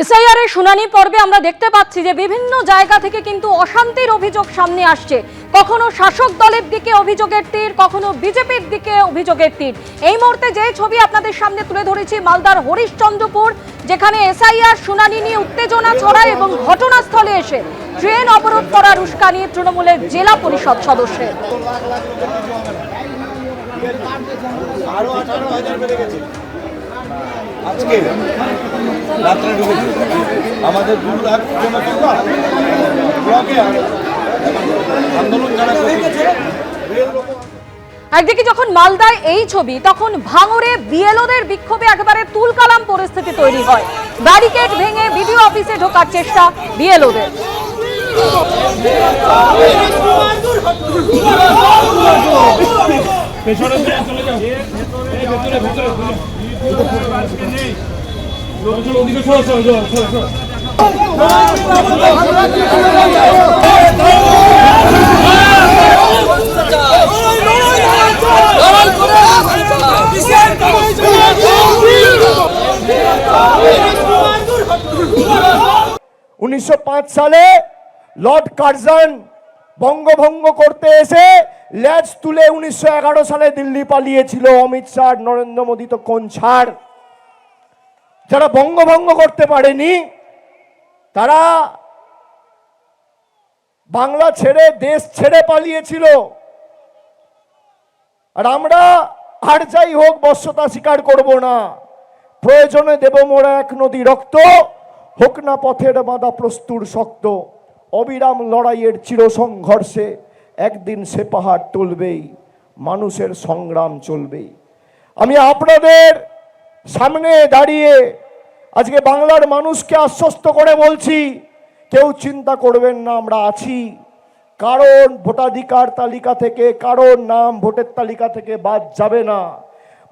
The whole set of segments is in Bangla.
এসআইআর এর শুনানি পর্বে আমরা দেখতে পাচ্ছি যে বিভিন্ন জায়গা থেকে কিন্তু অশান্তির অভিযোগ সামনে আসছে। কখনো শাসক দলের দিকে অভিযোগের তীর, কখনো বিজেপির দিকে অভিযোগের তীর। এই মুহূর্তে যে ছবি আপনাদের সামনে তুলে ধরেছি মালদার হরিশ্চন্দ্রপুর, যেখানে এসআইআর শুনানি নিয়ে উত্তেজনা ছড়ায় এবং ঘটনাস্থলে এসে ট্রেন অবরোধ করার উস্কানি তৃণমূলের জেলা পরিষদ সদস্যের। আজকে রাত্রে ঢুকেছে আমাদের 2 লাখ আন্দোলন যারা করেছে। একদিকে যখন মালদায় এই ছবি, তখন ভাঙড়ে বিএলওদের বিক্ষোভে একেবারে তুলকালাম পরিস্থিতি তৈরি হয়। ব্যারিকেড ভেঙে বিডিও অফিসে ঢোকার চেষ্টা বিএলওদের। ওদিকে সর 1905 সালে লর্ড কার্জন বঙ্গভঙ্গ করতে এসে ল্যাজ তুলে 1911 সালে দিল্লি পালিয়েছিল। অমিত শাহ, নরেন্দ্র মোদী তো কোন ছাড়। যারা বঙ্গভঙ্গ করতে পারেনি তারা বাংলা ছেড়ে দেশ ছেড়ে পালিয়েছিল। আর আমরা আর যাই হোক বশ্যতা স্বীকার করব না। প্রয়োজনে দেব মোরা এক নদী রক্ত, হোক না পথের বাঁধা প্রস্তুর শক্ত। অবিরাম লড়াইয়ের চির সংঘর্ষে একদিন সে পাহাড় টলবেই, মানুষের সংগ্রাম চলবেই। আমি আপনাদের সামনে দাঁড়িয়ে আজকে বাংলার মানুষকে আশ্বস্ত করে বলছি, কেউ চিন্তা করবেন না, আমরা আছি। কারণ ভোটাধিকার তালিকা থেকে কারোর নাম ভোটের তালিকা থেকে বাদ যাবে না।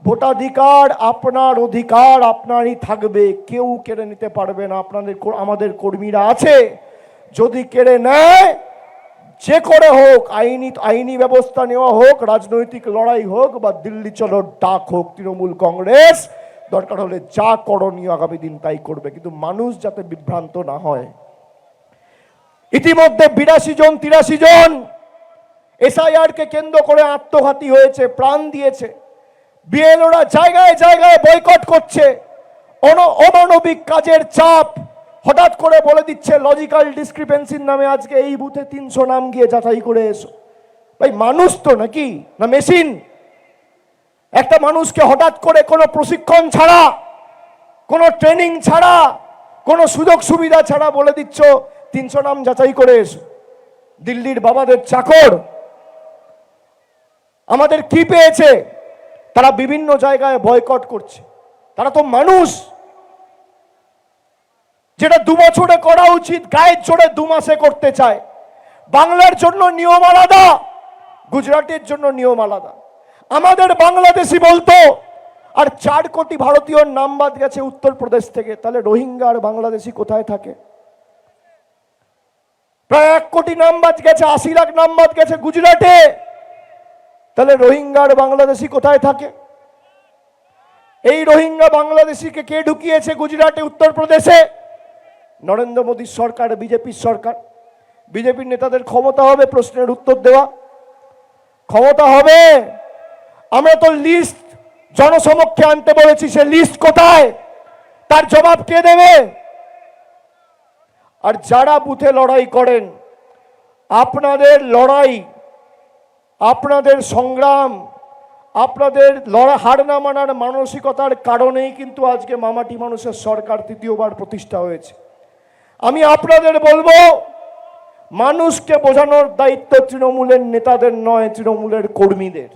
ভোটাধিকার আপনার অধিকার, আপনারই থাকবে, কেউ কেড়ে নিতে পারবে না। আপনাদের আমাদের কর্মীরা আছে, যদি কেড়ে নেয় যে করে হোক, আইনি ব্যবস্থা নেওয়া হোক, রাজনৈতিক লড়াই হোক বা দিল্লি চলো ডাক হোক, তৃণমূল কংগ্রেস দরকার হলে যা করণীয় আগামী দিন তাই করবে, কিন্তু মানুষ যাতে বিভ্রান্ত না হয়। ইতিমধ্যে 82 জন 83 জন এসআইআর কে কেন্দ্র করে আত্মঘাতী হয়েছে, প্রাণ দিয়েছে। বিএলওরা জায়গায় জায়গায় বয়কট করছে। অমানবিক কাজের চাপ হঠাৎ করে বলে দিচ্ছে লজিক্যাল ডিসক্রিপেন্সির নামে আজকে এই বুথে 300 নাম গিয়ে যাচাই করে এসো। ভাই মানুষ তো নাকি না মেশিন? একটা মানুষকে হঠাৎ করে কোনো প্রশিক্ষণ ছাড়া, কোনো ট্রেনিং ছাড়া, কোনো সুযোগ সুবিধা ছাড়া বলে দিচ্ছ 300 নাম যাচাই করে এসো। দিল্লির বাবাদের চাকর আমাদের কি পেয়েছে? তারা বিভিন্ন জায়গায় বয়কট করছে। তারা তো মানুষ। যেটা 2 বছরে করা উচিত গায়ের জোরে 2 মাসে করতে চায়। বাংলার জন্য নিয়ম আলাদা, গুজরাটের জন্য নিয়ম আলাদা। আমাদের বাংলাদেশি বলতো, আর 4 কোটি ভারতীয়র নাম বাদ গেছে উত্তরপ্রদেশ থেকে, তাহলে রোহিঙ্গা আর বাংলাদেশি কোথায় থাকে? প্রায় 1 কোটি নাম বাদ গেছে, 80 লাখ নাম বাদ গেছে গুজরাটে, তাহলে রোহিঙ্গা আর বাংলাদেশি কোথায় থাকে? এই রোহিঙ্গা বাংলাদেশিকে কে ঢুকিয়েছে গুজরাটে, উত্তরপ্রদেশে? নরেন্দ্র মোদীর সরকার, বিজেপির সরকার। বিজেপির নেতাদের ক্ষমতা হবে প্রশ্নের উত্তর দেওয়া? ক্ষমতা হবে? আমরা তো লিস্ট জনসমক্ষে আনতে বলেছি, সে লিস্ট কোথায়? তার জবাব কে দেবে? আর যারা বুথে লড়াই করেন, আপনাদের লড়াই, আপনাদের সংগ্রাম, আপনাদের হার না মানার মানসিকতার কারণেই কিন্তু আজকে মামাটি মানুষের সরকার 3য়বার প্রতিষ্ঠা হয়েছে। আমি আপনাদের বলবো, মানুষকে বোঝানোর দায়িত্ব তৃণমূলের নেতাদের নয়, তৃণমূলের কর্মীদের।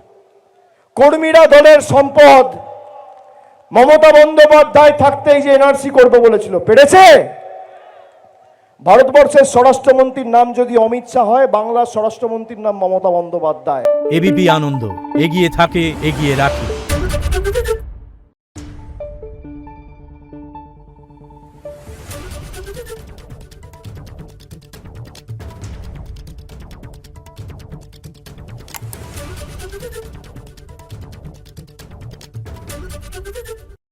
কর্মীরা দলের সম্পদ। মমতা বন্দ্যোপাধ্যায় থাকতেই যে এনআরসি করবে বলেছিল, পেরেছে? ভারতবর্ষের স্বরাষ্ট্রমন্ত্রীর নাম যদি অমিত শাহ হয়, বাংলার স্বরাষ্ট্রমন্ত্রীর নাম মমতা বন্দ্যোপাধ্যায়। এবিপি আনন্দ, এগিয়ে থাকে, এগিয়ে রাখে।